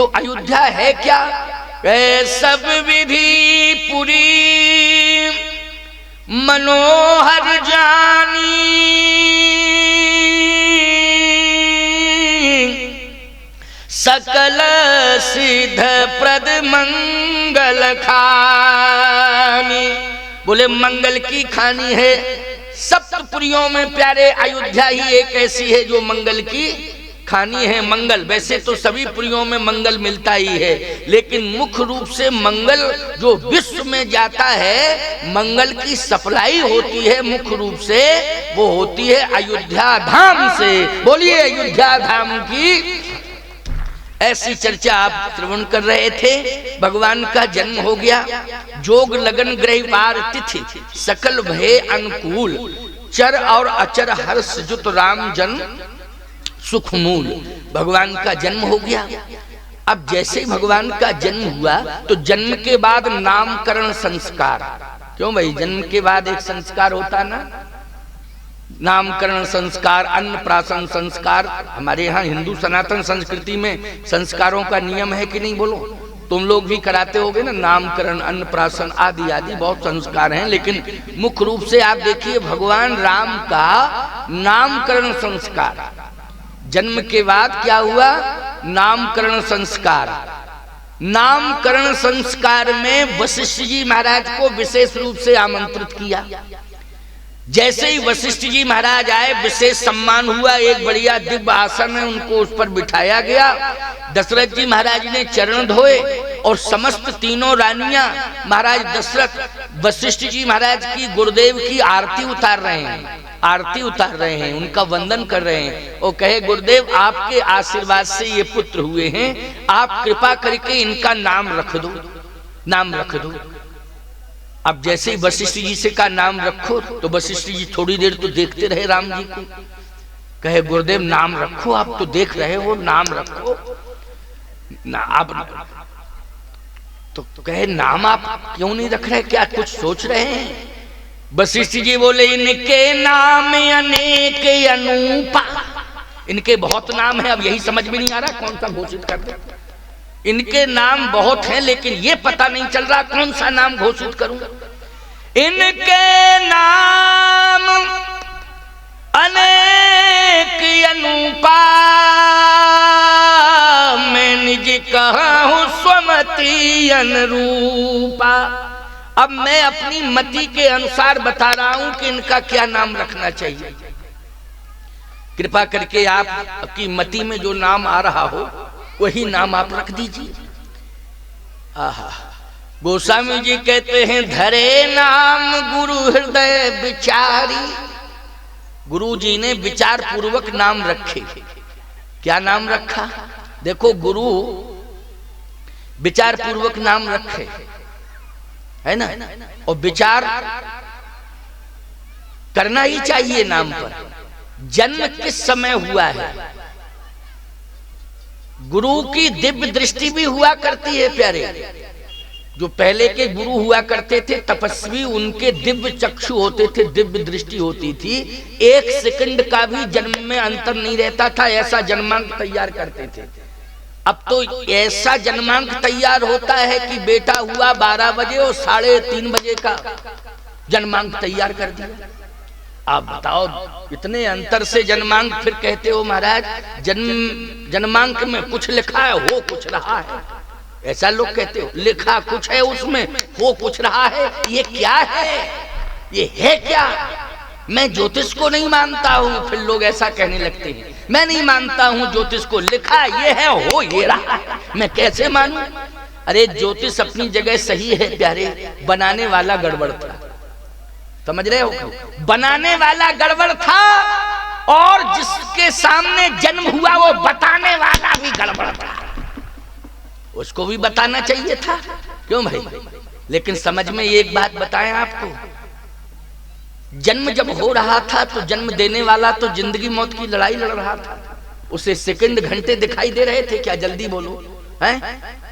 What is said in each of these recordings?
तो अयोध्या है क्या? सब विधि पुरी मनोहर जानी, सकल सिद्ध प्रद मंगल खानी। बोले मंगल की खानी है। सप्तपुरियों में प्यारे अयोध्या ही एक ऐसी है जो मंगल की खानी है। मंगल, वैसे तो सभी पुरियों में मंगल मिलता ही है, लेकिन मुख्य रूप से मंगल जो विश्व में जाता है, मंगल की सप्लाई होती है मुख्य रूप से, वो होती है अयोध्या धाम से। बोलिए अयोध्या धाम की। ऐसी चर्चा आप श्रवण कर रहे थे। भगवान का जन्म हो गया। जोग लगन ग्रह वार तिथि सकल भय अनुकूल, चर और अचर हर्ष जुत राम जन्म सुखमूल। भगवान का जन्म हो गया। अब जैसे ही भगवान का जन्म हुआ तो जन्म के बाद नामकरण संस्कार। क्यों भाई, जन्म के बाद एक संस्कार होता ना, नामकरण संस्कार, अन्नप्राशन संस्कार। हमारे यहाँ हिंदू सनातन संस्कृति में संस्कारों का नियम है कि नहीं? बोलो, तुम लोग भी कराते होगे ना, नामकरण, अन्नप्राशन आदि आदि बहुत संस्कार हैं। लेकिन मुख्य रूप से आप देखिए भगवान राम का नामकरण संस्कार, जन्म के बाद क्या हुआ? नामकरण संस्कार। नामकरण संस्कार में वशिष्ठ जी महाराज को विशेष रूप से आमंत्रित किया। जैसे ही वशिष्ठ जी महाराज आए, विशेष सम्मान हुआ। एक बढ़िया दिव्य आसन है, उनको उस पर बिठाया गया। दशरथ जी महाराज ने चरण धोए और समस्त तीनों रानियां महाराज दशरथ वशिष्ठ जी महाराज की, गुरुदेव की आरती उतार रहे हैं, आरती उतार रहे हैं, उनका वंदन कर रहे हैं। और कहे गुरुदेव आपके आशीर्वाद से ये पुत्र हुए हैं, आप कृपा करके इनका नाम रख दो, नाम रख दो। अब जैसे ही वशिष्ठ जी से का नाम रखो तो वशिष्ठ जी थोड़ी देर तो देखते रहे राम जी को। कहे गुरुदेव नाम रखो, आप तो देख रहे हो, नाम रखो ना। आप तो कहे नाम आप क्यों नहीं रख रहे, क्या कुछ सोच रहे हैं? वशिष्ठ जी बोले इनके नाम अनेक अनूपा। इनके बहुत नाम है, अब यही समझ में नहीं आ रहा कौन सा घोषित कर दे। इनके नाम बहुत हैं, लेकिन ये पता नहीं चल रहा कौन सा नाम घोषित करूं। इनके नाम अनेक अनूपा, मैं निज कहूं स्वमति अनुरूपा। अब मैं अपनी मति के अनुसार बता रहा हूं कि इनका क्या नाम रखना चाहिए। कृपा करके आपकी मति में जो नाम आ रहा हो वही नाम आप रख दीजिए। आहा, गोस्वामी जी कहते हैं धरे नाम गुरु हृदय विचारी। गुरु जी ने विचार पूर्वक नाम रखे। क्या नाम रखा? देखो, गुरु विचार पूर्वक नाम रखे, है ना। और विचार करना ही चाहिए नाम पर। जन्म किस समय हुआ है, गुरु की दिव्य दृष्टि भी हुआ करती है प्यारे। जो पहले के गुरु हुआ करते थे तपस्वी, उनके दिव्य चक्षु होते थे, दिव्य दृष्टि होती थी। एक सेकंड का भी जन्म में अंतर नहीं रहता था, ऐसा जन्मांक तैयार करते थे। अब तो ऐसा जन्मांक तैयार होता है कि बेटा हुआ 12 बजे और 3:30 बजे का जन्मांक तैयार कर दिया। आप बताओ, इतने अंतर से जन्मांक, फिर कहते हो महाराज जन्मांक में कुछ लिखा है, हो कुछ रहा है। ऐसा लोग कहते हो, लिखा कुछ है उसमें, हो कुछ रहा है। ये क्या है, ये है क्या? मैं ज्योतिष को नहीं मानता हूँ। फिर लोग ऐसा कहने लगते हैं, मैं नहीं मानता हूँ ज्योतिष को, लिखा ये है, हो ये रहा है, मैं कैसे मानूं? अरे ज्योतिष अपनी जगह सही है प्यारे, बनाने वाला गड़बड़ था। समझ रहे हो? बनाने वाला गड़बड़ था और जिसके सामने जन्म हुआ वो बताने वाला भी गड़बड़ था। उसको भी बताना चाहिए था, क्यों भाई? लेकिन समझ में एक बात बताएं आपको, जन्म जब हो रहा था तो जन्म देने वाला तो जिंदगी मौत की लड़ाई लड़ रहा था। उसे सेकंड घंटे दिखाई दे रहे थे क्या? जल्दी बोलो हैं?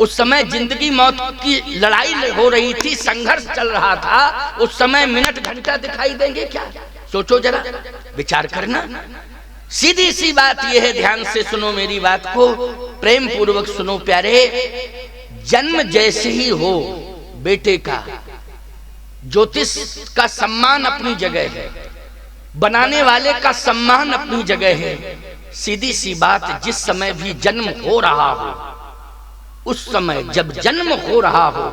उस समय जिंदगी मौत की लड़ाई हो रही थी, संघर्ष चल रहा था। उस समय मिनट घंटा दिखाई देंगे क्या? सोचो जरा, विचार करना। सीधी सी बात यह है, ध्यान से सुनो मेरी बात को, प्रेम पूर्वक सुनो प्यारे। जन्म जैसे ही हो बेटे का, ज्योतिष का सम्मान अपनी जगह है, बनाने वाले का सम्मान अपनी जगह है। सीधी सी बात, जिस समय भी जन्म हो रहा हो, उस समय जब जन्म हो रहा हो,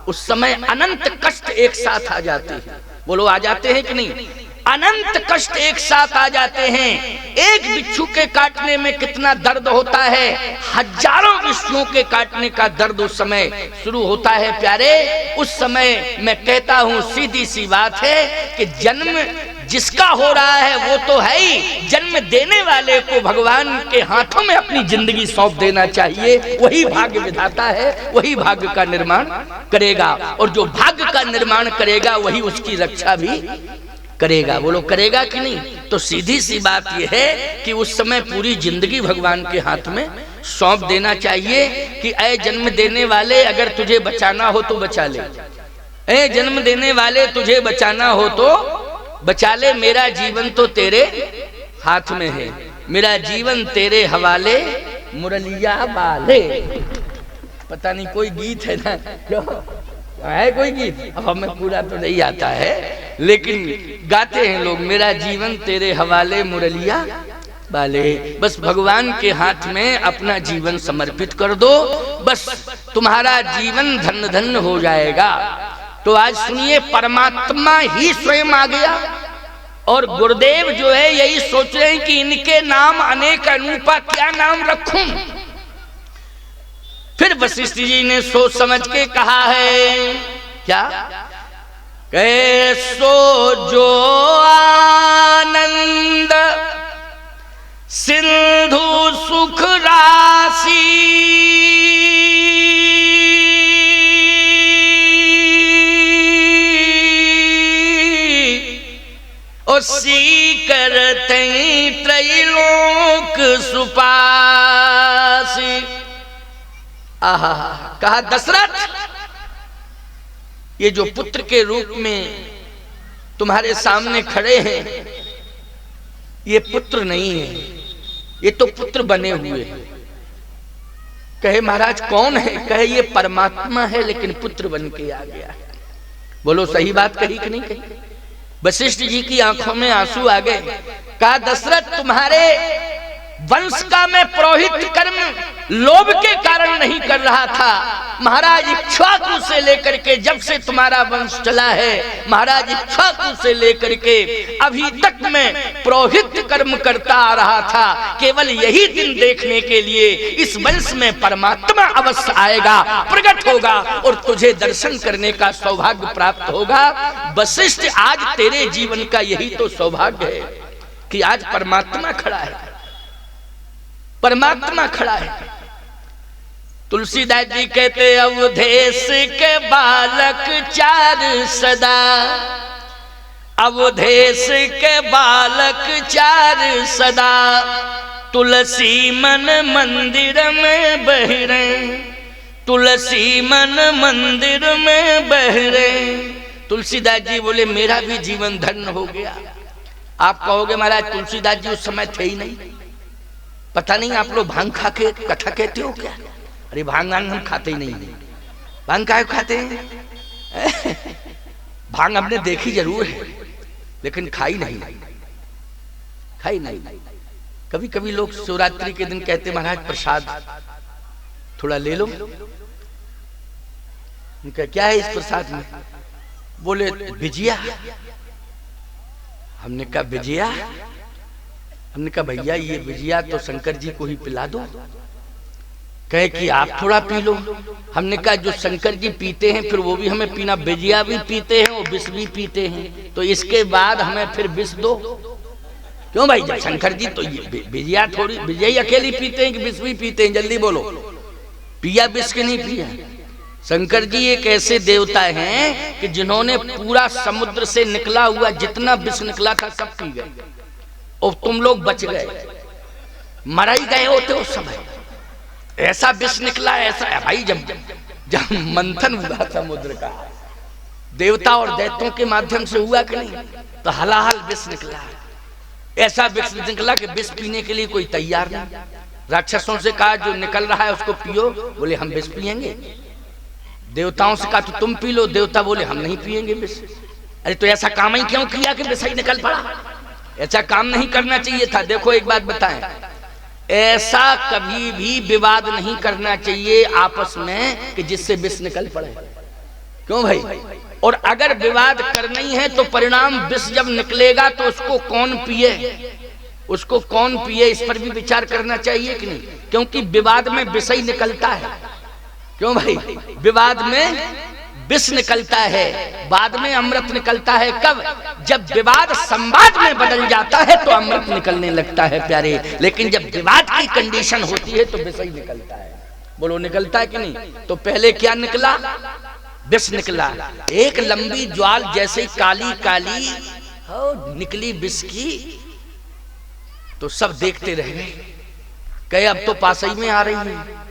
उस समय अनंत कष्ट एक साथ आ जाते हैं। बोलो आ जाते हैं कि नहीं? अनंत कष्ट एक साथ आ जाते हैं। एक बिच्छू के काटने में कितना दर्द होता है, हजारों बिच्छुओं के काटने का दर्द उस समय शुरू होता है प्यारे। उस समय मैं कहता हूं, सीधी सी बात है कि जन्म जिसका हो रहा है वो तो है ही, जन्म देने वाले को भगवान के हाथों में अपनी जिंदगी सौंप देना चाहिए। वही भाग्य विधाता है, वही भाग्य का निर्माण करेगा, और जो भाग्य का निर्माण करेगा वही उसकी रक्षा भी करेगा। बोलो करेगा कि नहीं? तो सीधी सी बात यह है कि उस समय पूरी जिंदगी भगवान के हाथ में सौंप देना चाहिए कि ऐ जन्म देने वाले, अगर तुझे बचाना हो तो बचा ले, ऐ जन्म देने वाले तुझे बचाना हो तो बचा ले। मेरा जीवन तो तेरे हाथ में है, मेरा जीवन तेरे हवाले, मुरलिया वाले। पता नहीं कोई गीत है ना, क्यों है कोई गीत, अब हमें पूरा तो नहीं आता है, लेकिन गाते हैं लोग, मेरा जीवन तेरे हवाले मुरलिया वाले। बस भगवान के हाथ में अपना जीवन समर्पित कर दो, बस तुम्हारा जीवन धन्य धन्य हो जाएगा। तो आज सुनिए, परमात्मा ही स्वयं आ गया, और गुरुदेव जो है यही सोच रहे हैं कि इनके नाम अनेक अनूपा, क्या नाम रखूं। फिर वशिष्ठ जी ने सोच समझ के कहा है, क्या कैसो जो आनंद सिंधु सुख राशि, उसी करते त्रैलोक सुपासी। आहा, कहा दशरथ, ये जो पुत्र के रूप में तुम्हारे सामने खड़े हैं, ये पुत्र नहीं है, ये तो पुत्र बने हुए हैं। कहे महाराज कौन है? कहे ये परमात्मा है, लेकिन पुत्र बन के आ गया है। बोलो सही बात कही कि नहीं कही? वशिष्ठ जी की आंखों में आंसू आ गए। कहा दशरथ, तुम्हारे वंश का मैं पुरोहित कर्म लोभ के कारण नहीं कर रहा था। महाराज इक्ष्वाकु से लेकर के जब से तुम्हारा वंश चला है, महाराज इक्ष्वाकु से लेकर के अभी तक मैं पुरोहित कर्म करता आ रहा था, केवल यही दिन देखने के लिए इस वंश में परमात्मा अवश्य आएगा, प्रकट होगा और तुझे दर्शन करने का सौभाग्य प्राप्त होगा। वशिष्ठ, आज तेरे जीवन का यही तो सौभाग्य है कि आज परमात्मा खड़ा है, परमात्मा खड़ा है। तुलसीदास जी कहते, अवधेश के बालक चार सदा, अवधेश के बालक चार सदा, तुलसी मन मंदिर में बहरे, तुलसी मन मंदिर में बहरे। तुलसीदास जी बोले, मेरा भी जीवन धन्य हो गया। आप कहोगे महाराज तुलसीदास जी उस समय थे ही नहीं, पता नहीं आप लोग भांग खा के कथा कहते हो क्या? अरे भांग हम खाते ही नहीं। भांग काहे खाते हैं? भांग हमने देखी जरूर है, लेकिन खाई नहीं, खाई नहीं। कभी कभी लोग शिवरात्रि के दिन कहते महाराज प्रसाद थोड़ा ले लो। उनका क्या है इस प्रसाद में? बोले बिजिया। हमने कहा बिजिया? हमने कहा भैया ये बिजिया तो शंकर जी को ही पिला दो। कहे कि आप थोड़ा पी लो। हमने कहा जो शंकर जी पीते हैं फिर वो भी हमें पीना, बिजिया भी पीते हैं और विष भी पीते हैं, तो इसके बाद हमें फिर विष दो। क्यों भाई? जब शंकर जी तो ये बिजिया थोड़ी, बिजिया ही अकेली पीते हैं कि विष भी पीते हैं? जल्दी बोलो, पिया विष के नहीं पिया? शंकर जी एक ऐसे देवता हैं कि जिन्होंने पूरा समुद्र से निकला हुआ जितना विष निकला था सब पी गए, और तुम लोग बच गए, मरा ही गए होते उस समय। ऐसा विष निकला, ऐसा है भाई। जब मंथन हुआ समुद्र का, देवता और दैत्यों के माध्यम से हुआ कि नहीं, तो हलाहल विष निकला। ऐसा विष निकला कि विष पीने के लिए कोई तैयार नहीं। राक्षसों से कहा जो निकल रहा है उसको पियो, बोले हम विष पिएंगे। देवताओं से कहा तो तुम पी लो, देवता बोले हम नहीं पिएंगे विष। अरे तो ऐसा काम ही क्यों किया कि विष ही निकल पड़ा? ऐसा काम नहीं करना चाहिए था। देखो एक बात बताएं, ऐसा कभी भी विवाद नहीं करना चाहिए आपस में कि जिससे विष निकल पड़े। क्यों भाई? और अगर विवाद करना ही है तो परिणाम विष जब निकलेगा तो उसको कौन पिए, उसको कौन पिए, इस पर भी विचार करना चाहिए कि नहीं? क्योंकि विवाद में विष ही निकलता है। क्यों भाई? विवाद में विष निकलता है, बाद में अमृत निकलता है। कब? जब विवाद संवाद में बदल जाता है तो अमृत निकलने लगता है प्यारे। लेकिन जब विवाद की कंडीशन होती है तो विष ही निकलता है। बोलो निकलता है कि नहीं? तो पहले क्या निकला? विष निकला। एक लंबी ज्वाल जैसे काली काली निकली विष की, तो सब देखते रह गए। कहे अब तो पास ही में आ रही है,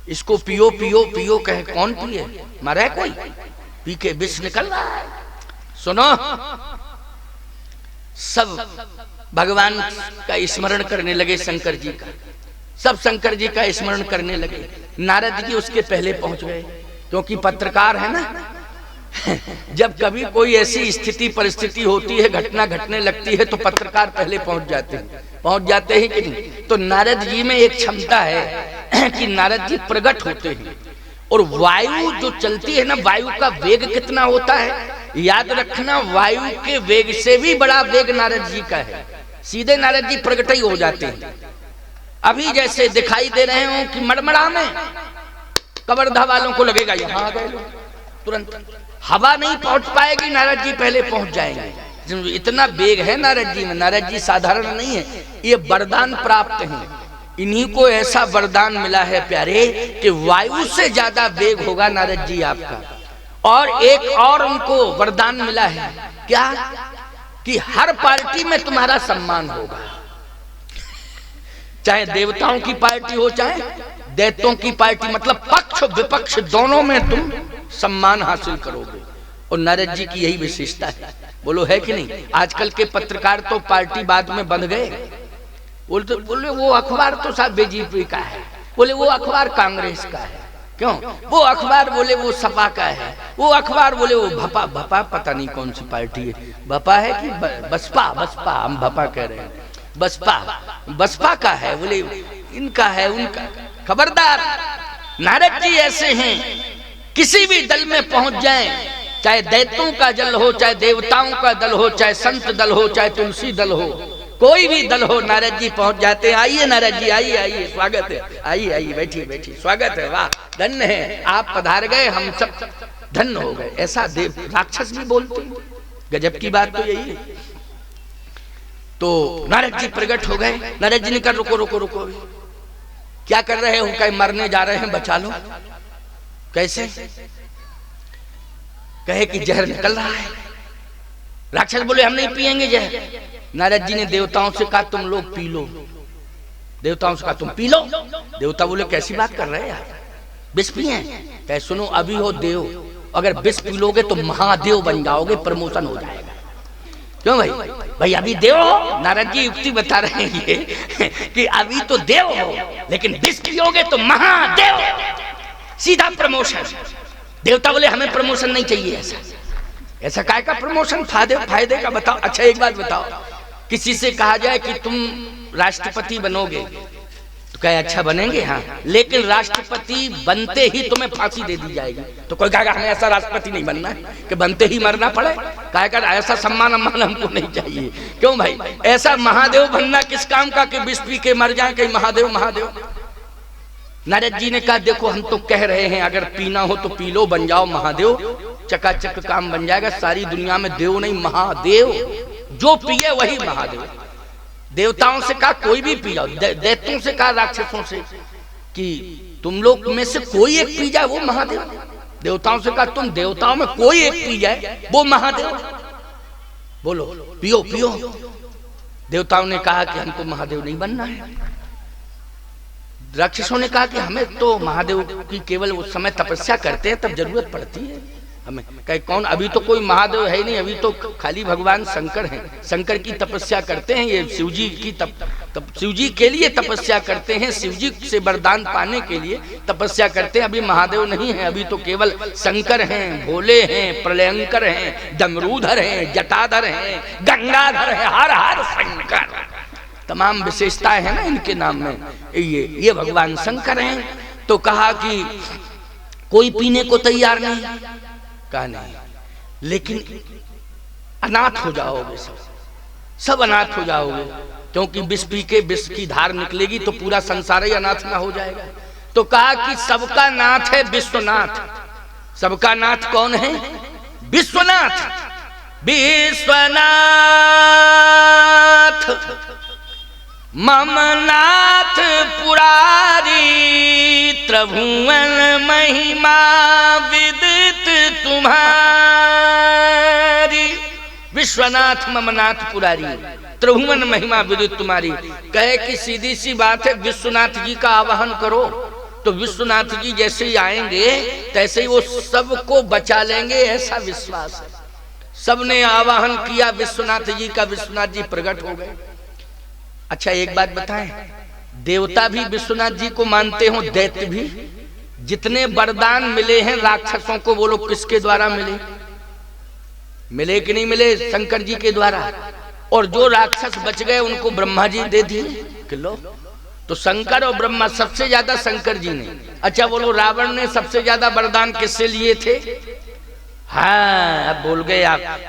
इसको पियो पियो पियो। कहे कौन पिए? मरे कोई? पी के विष निकल रहा है। सुनो, सब भगवान का स्मरण करने लगे, शंकर जी का। सब शंकर जी का स्मरण करने लगे। नारद जी उसके पहले पहुंच गए, क्योंकि पत्रकार है ना। जब कभी कोई ऐसी स्थिति परिस्थिति होती है, घटना घटने लगती है, तो पत्रकार पहले पहुंच जाते हैं कि नहीं? तो नारद जी में एक क्षमता है कि नारद जी प्रकट होते हैं। और वायु जो चलती है ना, वायु का वेग कितना होता है, याद रखना। वायु के वेग से भी बड़ा वेग नारद जी का है। सीधे नारद जी प्रकट ही हो जाते हैं। अभी जैसे दिखाई दे रहे हो कि मड़मड़ा में कवर्धा वालों को लगेगा यहाँ आ गए, तुरंत हवा नहीं पहुंच पाएगी, नारद जी पहले पहुंच जाएंगे। इतना वेग है नारद जी में। नारद जी साधारण नहीं है, ये वरदान प्राप्त हैं। इन्हीं को ऐसा वरदान मिला है प्यारे कि वायु से ज्यादा वेग होगा नारद जी आपका। और एक और उनको वरदान मिला है, क्या? कि हर पार्टी में तुम्हारा सम्मान होगा। चाहे देवताओं की पार्टी हो, चाहे दैत्यों की पार्टी, मतलब पक्ष विपक्ष दोनों में तुम सम्मान हासिल करोगे। और नारद जी की यही विशेषता है। बोलो है कि नहीं? आजकल के पत्रकार तो पार्टी बाद में बंध गए। बोले वो अखबार तो साहब बीजेपी का है, बोले वो अखबार कांग्रेस का है। क्यों? वो अखबार बोले वो सपा का है, वो अखबार बोले वो भपा। भपा पता नहीं कौन सी पार्टी है, भपा है कि बसपा? बसपा, हम भपा कह रहे हैं। बसपा का है, बोले इनका है, उनका। खबरदार, नारद जी ऐसे हैं, किसी भी दल में पहुंच जाएं, चाहे दैत्यों का दल हो, चाहे देवताओं का दल हो, चाहे संत दल हो, चाहे तुलसी दल हो, कोई भी दल हो, नारद जी पहुंच जाते हैं। आइए नारद जी, आइए आइए, स्वागत है, आइए आइए, बैठिए बैठिए, स्वागत है, वाह धन्य है, आप पधार गए, हम सब धन्य हो गए। ऐसा देव राक्षस भी बोलते हैं। गजब की बात तो यही है। तो नारद जी प्रकट हो गए। नारद जी ने कहा रुको रुको रुको, क्या कर रहे हो? कहीं मरने जा रहे हैं, बचा लो। कैसे? कहे कि जहर निकल रहा है। राक्षस बोले हम नहीं पिएंगे जहर। नारद जी ने देवताओं से कहा तुम लोग पी लो। देवताओं से कहा तुम पी लो। देवता बोले कैसी बात कर रहे हैं यार, विष पिए? कहे सुनो, अभी हो देव, अगर विष पी लोगे तो महादेव बन जाओगे, प्रमोशन हो जाएगा। क्यों भाई? भाई अभी देव हो। नारद जी युक्ति बता रहे हैं ये कि अभी तो देव हो, लेकिन विष पियोगे तो महादेव, सीधा प्रमोशन। देवता बोले हमें प्रमोशन नहीं चाहिए। ऐसा काय का प्रमोशन? फायदे का बताओ। अच्छा एक बात बताओ, किसी से कहा जाए कि तुम राष्ट्रपति बनोगे, तो कहे अच्छा बनेंगे, हाँ, लेकिन राष्ट्रपति बनते ही तुम्हें फांसी दे दी जाएगी, तो कोई कहेगा हमें ऐसा राष्ट्रपति नहीं बनना है कि बनते ही मरना पड़े। कहेगा ऐसा सम्मान हमको नहीं चाहिए। क्यों भाई? ऐसा महादेव बनना किस काम का कि विष पी के मर जाए, कहीं महादेव महादेव। नारद जी ने कहा देखो हम तो कह रहे हैं अगर पीना हो तो पी लो, बन जाओ महादेव, चकाचक काम बन जाएगा। सारी दुनिया में देव नहीं, महादेव, जो पिए वही महादेव। देवताओं से कहा कोई भी पी जाओ, दैत्यों से कहा राक्षसों से कि तुम लोग में से कोई एक पी जाए वो महादेव। देवताओं से कहा तुम देवताओं में कोई एक पी जाए वो महादेव। बोलो पियो पियो। देवताओं ने कहा कि हमको महादेव नहीं बनना है। राक्षसों ने कहा कि हमें तो महादेव की केवल उस समय तपस्या करते हैं तब जरूरत पड़ती है, हमें कहे कौन, अभी तो कोई महादेव है ही नहीं, अभी तो खाली भगवान शंकर हैं। शंकर की तपस्या करते हैं, ये शिव जी की शिव जी के लिए तपस्या करते हैं, शिव जी से वरदान पाने के लिए तपस्या करते हैं। अभी महादेव नहीं है, अभी तो केवल शंकर हैं, भोले हैं, प्रलयंकर हैं, डमरूधर हैं, जटाधर हैं, गंगाधर हैं, हर हर शंकर, तमाम विशेषताएं हैं ना इनके नाम में। ये भगवान शंकर हैं। तो कहा कि कोई पीने को तैयार नहीं, कहा नहीं, लेकिन अनाथ हो जाओगे, सब अनाथ हो जाओगे, क्योंकि विष पी के विष की धार निकलेगी तो पूरा संसार ही अनाथ ना हो जाएगा। तो कहा कि सबका नाथ है विश्वनाथ। सबका नाथ कौन है? विश्वनाथ। विश्वनाथ मम नाथ पुरारी, त्रिभुवन महिमा विदित तुम्हारी। विश्वनाथ मम नाथ पुरारी, त्रिभुवन महिमा विदित तुम्हारी। कहे कि सीधी सी बात है, विश्वनाथ जी का आवाहन करो तो विश्वनाथ जी जैसे ही आएंगे तैसे ही वो सबको बचा लेंगे, ऐसा विश्वास है। सबने आवाहन किया विश्वनाथ जी का, विश्वनाथ जी प्रकट हो गए। अच्छा एक बात बताएं, देवता भी विश्वनाथ जी को मानते हो, दैत्य भी? जितने वरदान मिले हैं राक्षसों को, वो लोग किसके द्वारा मिले? मिले कि नहीं मिले? शंकर जी के द्वारा। और जो राक्षस बच गए उनको ब्रह्मा जी दे दिए कि लो। तो शंकर और ब्रह्मा, सबसे ज्यादा शंकर जी ने। अच्छा बोलो, रावण ने सबसे ज्यादा वरदान किससे लिए थे? हाँ अब बोल गए आप।